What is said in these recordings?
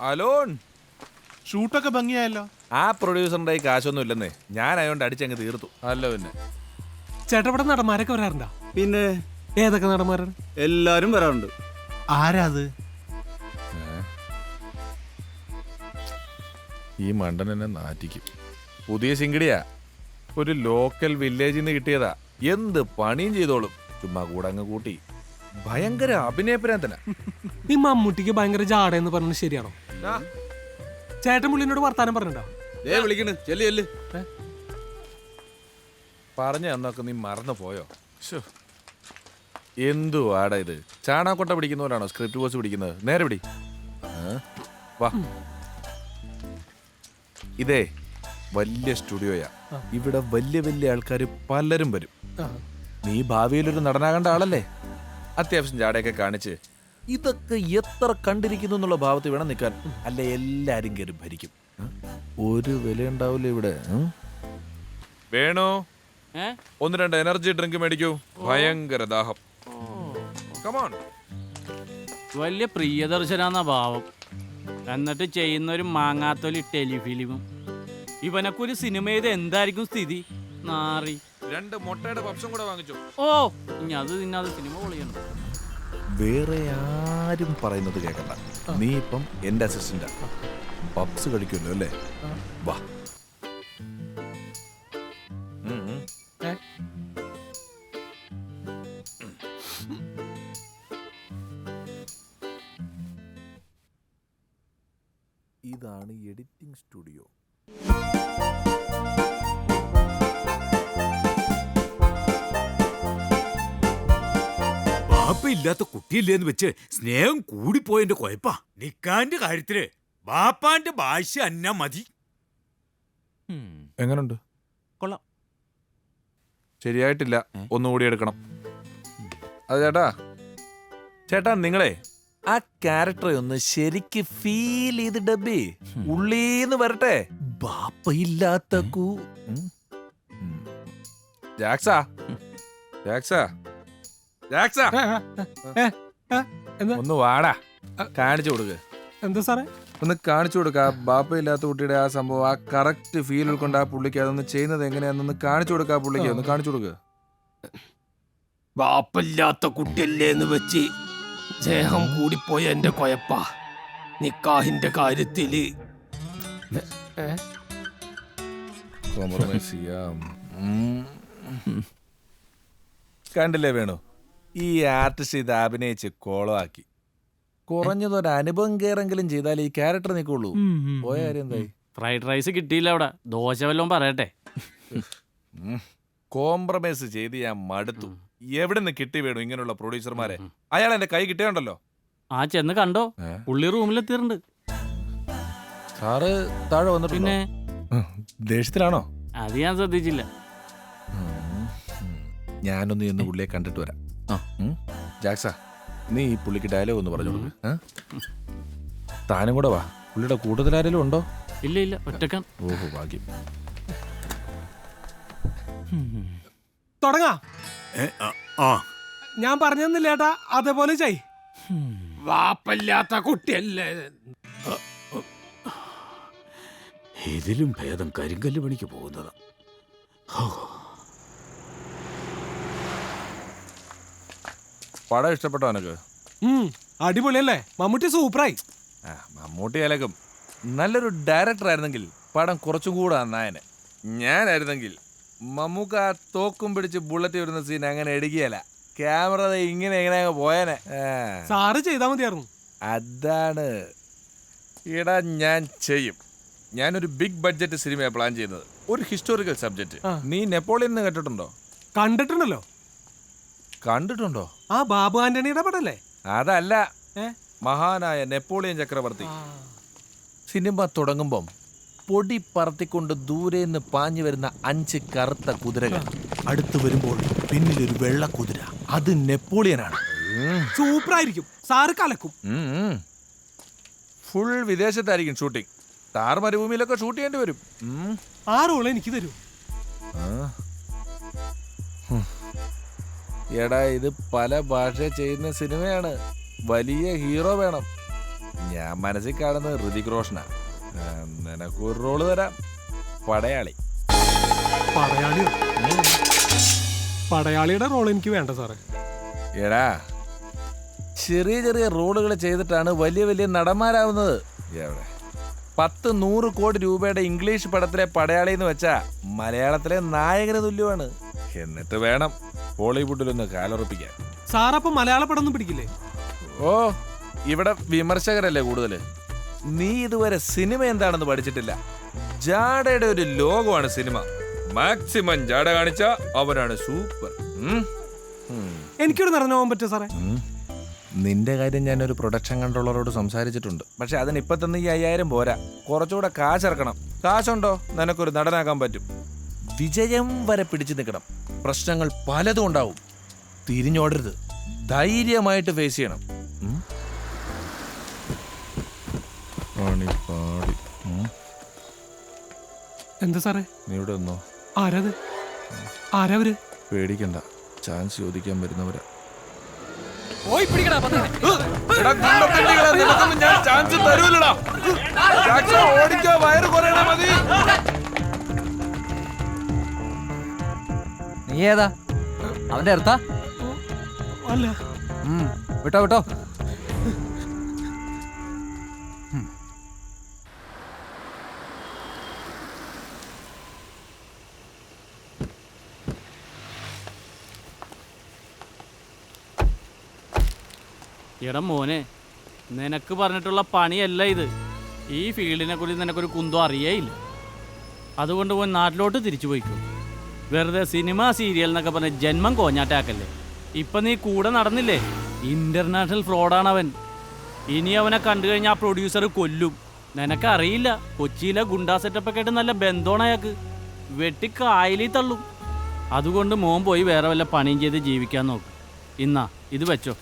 Alone ഷൂട്ടൊക്കെ ഭംഗിയായല്ലോ. ആ പ്രൊഡ്യൂസറിന്റെ ഈ കാശൊന്നും ഇല്ലെന്നേ, ഞാൻ അയോണ്ട് അടിച്ചങ്ങ് തീർത്തു. അല്ല പിന്നെ ചേട്ടാ ഇവിടെ നടന്മാരൊക്കെ വരാറുണ്ടോ? പിന്നെ ഏതൊക്കെ നടന്മാരാണ്? എല്ലാരും വരാറുണ്ട്. ആരാ അത്? ഈ മണ്ടൻ എന്നെ നാറ്റിക്കും. പുതിയ ചിങ്കിടിയാ, ഒരു ലോക്കൽ വില്ലേജിൽ നിന്ന് കിട്ടിയതാ. എന്ത് പണിയും ചെയ്തോളും, ചുമ്മാ കൂടെ അങ്ങ് കൂട്ടി. ഭയങ്കര അഭിനയപ്രാന്തന. ഈ മമ്മൂട്ടിക്ക് ഭയങ്കര ജാടയെന്ന് പറഞ്ഞത് ശരിയാണോ? ചേട്ടൻ പുള്ളിനോട് വർത്താനം പറഞ്ഞിട്ടുണ്ടോ? വിളിക്കണ് ചെല്ല്. പറഞ്ഞു തന്നൊക്കെ നീ മറന്നു പോയോ? എന്തുവാടാ ഇത്? ചാണാക്കൊട്ട പിടിക്കുന്നവരാണോ സ്ക്രിപ്റ്റ് ബോസ് പിടിക്കുന്നത്? നേരെ പിടി. വാ, ഇതേ വലിയ സ്റ്റുഡിയോയാ. ഇവിടെ വലിയ വലിയ ആൾക്കാർ പലരും വരും. നീ ഭാവിയിലൊരു നടനാകേണ്ട ആളല്ലേ? അത്യാവശ്യം ജാടയൊക്കെ കാണിച്ച് ഇതൊക്കെ എത്ര കണ്ടിരിക്കുന്നു എന്നുള്ള ഭാവത്തിൽ വേണം നിൽക്കാൻ. അല്ല എല്ലാരും കയറി ഭരിക്കും. ഒരു വില ഉണ്ടാവില്ല ഇവിടെ. വേണോ? 1-2 എനർജി ഡ്രിങ്ക് മേടിക്കൂ. ഭയങ്കര ദാഹം. കമോൺ. വലിയ പ്രിയദർശനാന്ന ഭാവം, എന്നിട്ട് ചെയ്യുന്ന ഒരു മാങ്ങാത്തൊലി ടെലിഫിലിമും. ഇവനൊക്കെ ഒരു സിനിമ ചെയ്ത് എന്തായിരിക്കും സ്ഥിതി? നാറി. 2 മുട്ടയുടെ പപ്സും കൂടെ വാങ്ങിച്ചു. ഓ, ഇനി അത് തിന്നാതെ സിനിമ പൊളിയണം. വേറെ ആരും പറയുന്നത് കേൾക്കണ്ട. നീ ഇപ്പം എന്റെ അസിസ്റ്റന്റാ. പപ്സ് കഴിക്കുമല്ലോ അല്ലേ? വാ. ഇതാണ് എഡിറ്റിംഗ് സ്റ്റുഡിയോ. ബാപ്പയില്ലാത്ത കുട്ടിയില്ലേന്ന് വെച്ച് സ്നേഹം കൂടിപ്പോയതിന്റെ കുഴപ്പാ. നിക്കാന്റെ കാര്യത്തില് ബാപ്പാന്റെ ഭാഷ അന്ന മതി. എങ്ങനുണ്ട്? കൊള്ളാം. ശരിയായിട്ടില്ല, ഒന്നുകൂടി എടുക്കണം. അത് ചേട്ടാ നിങ്ങളെ ആ ക്യാരക്ടറെ ഒന്ന് ശരിക്ക് ഫീൽ ചെയ്ത് ഡബ്ബി ഉള്ളീന്ന് വരട്ടെ. ബാപ്പയില്ലാത്ത ജാക്സാ ഒന്ന് വാടാ, കാണിച്ചു കൊടുക്ക. എന്താ സാറേ? ഒന്ന് കാണിച്ചു കൊടുക്ക. ബാപ്പയില്ലാത്ത കുട്ടിയുടെ ആ സംഭവം, ആ കറക്റ്റ് ഫീൽ ഉൾക്കൊണ്ട് ആ പുള്ളിക്ക് അതൊന്ന് ചെയ്യുന്നത് എങ്ങനെയാണെന്ന് കാണിച്ചു കൊടുക്ക. ആ പുള്ളിക്ക് ഒന്ന് കാണിച്ചു കൊടുക്ക. ബാപ്പയില്ലാത്ത കുട്ടിയല്ലേന്ന് വെച്ച് സ്നേഹം കൂടിപ്പോയ എന്റെ കൊയപ്പ നിക്കാഹിന്റെ കാര്യത്തില് കോംപ്രമൈസ് ചെയ്യാം. കണ്ടില്ലേ വേണു, ഈ ആർട്ടിസ്റ്റ് ഇത് അഭിനയിച്ച് കോളമാക്കി. കുറഞ്ഞതൊരു അനുഭവം കയറെങ്കിലും ചെയ്താൽ ഈ ക്യാരക്ടർ നിൽക്കുള്ളൂ. പോയ കാര്യം എന്തായി? ഫ്രൈഡ് റൈസ് കിട്ടിയില്ല അവിടെ, ദോശ വല്ലതും പറയട്ടെ. കോംപ്രമൈസ് ചെയ്ത് ഞാൻ മടുത്തു. എവിടെ നിന്ന് കിട്ടി വേണു ഇങ്ങനെയുള്ള പ്രൊഡ്യൂസർമാരെ? അയാൾ എന്റെ കൈ കിട്ടിയുണ്ടല്ലോ. ആ ചെന്ന് കണ്ടോ, പുള്ളി റൂമിലെത്തിയിട്ടുണ്ട്. സാറ് താഴെ വന്നിട്ട് പിന്നെ ദേഷ്യത്തിലാണോ? അത് ഞാൻ ശ്രദ്ധിച്ചില്ല. ഞാനൊന്ന് ഇന്ന് പുള്ളിയെ കണ്ടിട്ട് വരാം. ജാക്സാ, നീ ഈ പുള്ളിക്ക് ഡയലോഗ് ഒന്ന് പറഞ്ഞു കൊടുക്ക്. താനും കൂടെ വാ. പുള്ളിയുടെ കൂട്ടത്തിൽ ആരെങ്കിലും ഉണ്ടോ? ഇല്ല, ഒറ്റക്കാൻ. ഓഹോ, ഭാഗ്യം. തുടങ്ങാ. ആ ഞാൻ പറഞ്ഞെന്നില്ല ഏട്ടാ, അതേപോലെ ചെയ്. വാപ്പല്ലാത്ത കുട്ടിയല്ലേ. ഇതിലും ഭേദം കരിങ്കല്ല് പണിക്ക് പോകുന്നതാ. പടം ഇഷ്ടപ്പെട്ടോ എനക്ക്? അടിപൊളിയല്ലേ? മമ്മൂട്ടി സൂപ്പറായി. മമ്മൂട്ടി അലക്കും. നല്ലൊരു ഡയറക്ടർ ആയിരുന്നെങ്കിൽ പടം കുറച്ചും കൂടെ നന്നായനെ. ഞാനായിരുന്നെങ്കിൽ മമ്മൂക്ക ആ തോക്കും പിടിച്ച് ബുള്ളറ്റ് വരുന്ന സീൻ അങ്ങനെ എടുക്കുകയല്ല, ക്യാമറ ഇങ്ങനെ പോയനെ. സാറ് ചെയ്താ മതിയായിരുന്നു. അതാണ് ഇടാ, ഞാൻ ചെയ്യും. ഞാനൊരു ബിഗ് ബഡ്ജറ്റ് സിനിമയാണ് പ്ലാൻ ചെയ്യുന്നത്. ഒരു ഹിസ്റ്റോറിക്കൽ സബ്ജക്റ്റ്. നീ നെപ്പോളിയൻ കേട്ടിട്ടുണ്ടോ? കണ്ടിട്ടുണ്ടല്ലോ. കണ്ടിട്ടുണ്ടോ? ആ ബാബു ആന്റണിയുടെ പടല്ലേ? അതല്ല, മഹാനായ നെപ്പോളിയൻ ചക്രവർത്തി. സിനിമ തുടങ്ങുമ്പം പൊടി പറത്തിക്കൊണ്ട് ദൂരേന്ന് പാഞ്ഞു വരുന്ന 5 കറുത്ത കുതിരകൾ. അടുത്ത് വരുമ്പോൾ പിന്നിലൊരു വെള്ള കുതിര. അത് നെപ്പോളിയനാണ്. സൂപ്പറായിരിക്കും. സാറ് കലക്കും. ഫുൾ വിദേശത്തായിരിക്കും ഷൂട്ടിംഗ്. താർ മരുഭൂമിയിലൊക്കെ ഷൂട്ട് ചെയ്യേണ്ടി വരും. ആ റോള് എനിക്ക് തരൂ. എടാ, ഇത് പല ഭാഷ ചെയ്യുന്ന സിനിമയാണ്. വലിയ ഹീറോ വേണം. ഞാൻ മനസ്സിൽ കാണുന്നത് ഋതിക് റോഷനാ. നിനക്കൊരു റോള് തരാം, പടയാളി. പടയാളിയോ? പടയാളിയുടെ റോൾ എനിക്ക് വേണ്ട സാറേ. എടാ, ചെറിയ ചെറിയ റോളുകൾ ചെയ്തിട്ടാണ് വലിയ വലിയ നടന്മാരാവുന്നത്. എവിടെ 10-100 കോടി രൂപയുടെ ഇംഗ്ലീഷ് പടത്തിലെ പടയാളി എന്ന് വെച്ചാ മലയാളത്തിലെ നായകന് തുല്യമാണ്. എന്നിട്ട് വേണം ഹോളിവുഡിലൊന്ന് കാലുറപ്പിക്കാൻ. സാറപ്പം മലയാള പടം ഒന്നും പിടിക്കില്ലേ? ഓ, ഇവിടെ വിമർശകരല്ലേ കൂടുതല്. നീ ഇതുവരെ സിനിമ എന്താണെന്ന് പഠിച്ചിട്ടില്ല. ജാടയുടെ ഒരു ലോകമാണ് സിനിമ. മാക്സിമം ജാട കാണിച്ച അവനാണ് സൂപ്പർ. എനിക്കൊരു നടനാവാൻ പറ്റുമോ സാറേ? നിന്റെ കാര്യം ഞാനൊരു പ്രൊഡക്ഷൻ കൺട്രോളറോട് സംസാരിച്ചിട്ടുണ്ട്. പക്ഷെ അതിന് ഇപ്പൊ തന്നെ ഈ 5000 പോരാ, കുറച്ചുകൂടെ കാശിറക്കണം. കാശുണ്ടോ നിനക്കൊരു നടനാക്കാൻ പറ്റും. വിജയം വരെ പിടിച്ചു നിൽക്കണം. പ്രശ്നങ്ങൾ പലതും ഉണ്ടാവും. തിരിഞ്ഞോടരുത്, ധൈര്യമായിട്ട് ഫേസ് ചെയ്യണം. എന്താ സാറേ? നീ ഇവിടെ ഒന്നോ. ആരാത്? ആരാവര്? പേടിക്കണ്ട, ചാൻസ് ചോദിക്കാൻ വരുന്നവരാ. നീ ഏതാ? അവന്റെ അടുത്താ? അല്ല. വിട്ടോ വിട്ടോ. എടാ മോനെ, നിനക്ക് പറഞ്ഞിട്ടുള്ള പണിയല്ല ഇത്. ഈ ഫീൽഡിനെ കുറിച്ച് നിനക്കൊരു കുന്തം അറിയേയില്ല. അതുകൊണ്ട് പോയി നാട്ടിലോട്ട് തിരിച്ചു പോയിക്കും. വെറുതെ സിനിമ സീരിയൽ എന്നൊക്കെ പറഞ്ഞ് ജന്മം കോഞ്ഞാട്ടാക്കല്ലേ. ഇപ്പം നീ കൂടെ നടന്നില്ലേ? ഇന്റർനാഷണൽ ഫ്രോഡാണവൻ. ഇനി അവനെ കണ്ടു കഴിഞ്ഞാൽ ആ പ്രൊഡ്യൂസർ കൊല്ലും. നിനക്കറിയില്ല, കൊച്ചിയിലെ ഗുണ്ടാ സെറ്റപ്പൊക്കെ ആയിട്ട് നല്ല ബന്ധമാണ് അയാൾക്ക്. വെട്ടിക്കായലി തള്ളും. അതുകൊണ്ട് മോൻ പോയി വേറെ വല്ല പണിയും ചെയ്ത് ജീവിക്കാൻ നോക്ക്. ഇന്നാ ഇത് വെച്ചോ.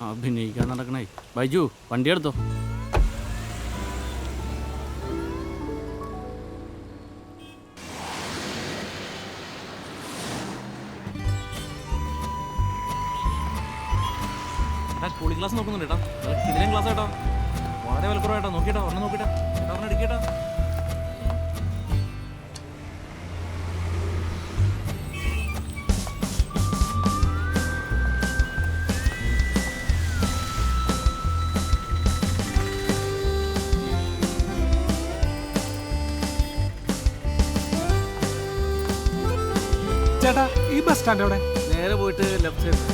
അഭിനയിക്കാൻ നടക്കണേ. ബൈജു, വണ്ടി എടുത്തോ. കൂളിംഗ് ഗ്ലാസ് നോക്കുന്നുണ്ട് കേട്ടോ. ഇതിലേം ഗ്ലാസ് കേട്ടോ, വളരെ വിലക്കുറവായിട്ടോ. നോക്കിട്ടോ, ഒരെണ്ണം നോക്കിട്ടോ, ഒരെണ്ണം എടുക്കട്ടോ. ചേട്ടാ, ഈ ബസ് സ്റ്റാൻഡ് എവിടെ? നേരെ പോയിട്ട് ലെഫ്റ്റ് സൈഡ്.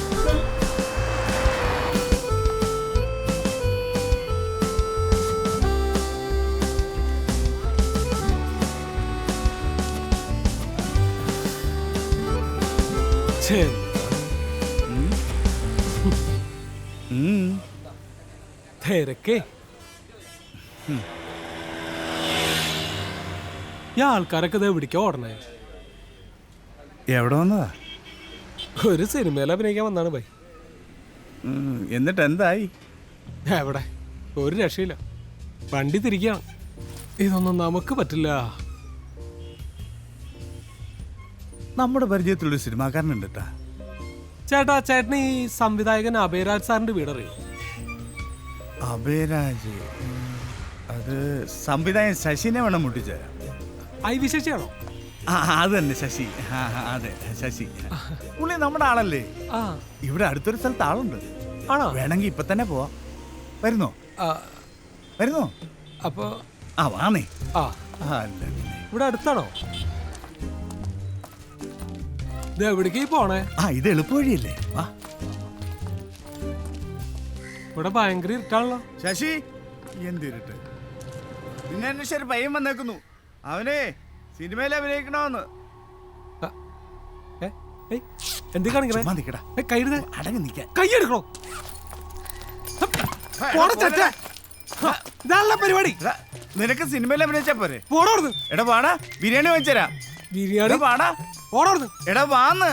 തിരക്കേ. ഈ ആൾക്കാരൊക്കെ ഇത് എവിടേക്കാ ഓടണേ? എവിടെ വന്നതാ? ഒരു സിനിമയിൽ അഭിനയിക്കാൻ വന്നാണ് ബൈ. എന്നിട്ട് എന്തായി? എവിടെ, ഒരു രക്ഷയില്ല. വണ്ടി തിരിക്കണം. ഇതൊന്നും നമുക്ക് പറ്റില്ല. നമ്മുടെ പരിചയത്തിലൊരു സിനിമാക്കാരനുണ്ട് കേട്ടാ. ചേട്ടാ, ചേട്ടന് ഈ സംവിധായകൻ അഭയരാജ് സാറിന്റെ വീടറിയോ? അഭയരാജ്? അത് സംവിധായകൻ ശശിനെ വേണം മുട്ടിച്ചേരാം. ഐ വിശേഷിയാണോ? അത് തന്നെ, ശശി. അതെ, ശശി. പുള്ളി നമ്മുടെ ആളല്ലേ? ആ, ഇവിടെ അടുത്തൊരു സ്ഥലത്ത് ആളുണ്ട്. ആണോ? വേണമെങ്കിൽ ഇപ്പൊ തന്നെ പോവാം. വരുന്നോ? വരുന്നോ? അപ്പൊ വാന്നേ. ആ, അല്ല, ഇവിടെ അടുത്താണോ? ഇത് എവിടേക്ക് പോണേ? ഇത് എളുപ്പവഴിയല്ലേ? വാ. ഇവിടെ ഭയങ്കര ഇരുട്ടാണല്ലോ. ശശി, എന്തിരുട്ട്? പിന്നെ ഒരു പയ്യൻ വന്നേക്കുന്നു. അവനെ സിനിമയിൽ അഭിനയിക്കണമെന്ന്. എന്ത് കാണിക്കണേ? അടങ്ങി നിൽക്കാൻ. കൈയെടുക്കണോ? ഇതാണല്ലോ പരിപാടി. നിനക്ക് സിനിമയിൽ അഭിനയിച്ചാ പോരെ? പോടോർന്ന്. എടാ വാടാ, ബിരിയാണി വെച്ചരാ. ബിരിയാണി വാടാ. പോടോർന്ന്. എടാ വാന്ന്.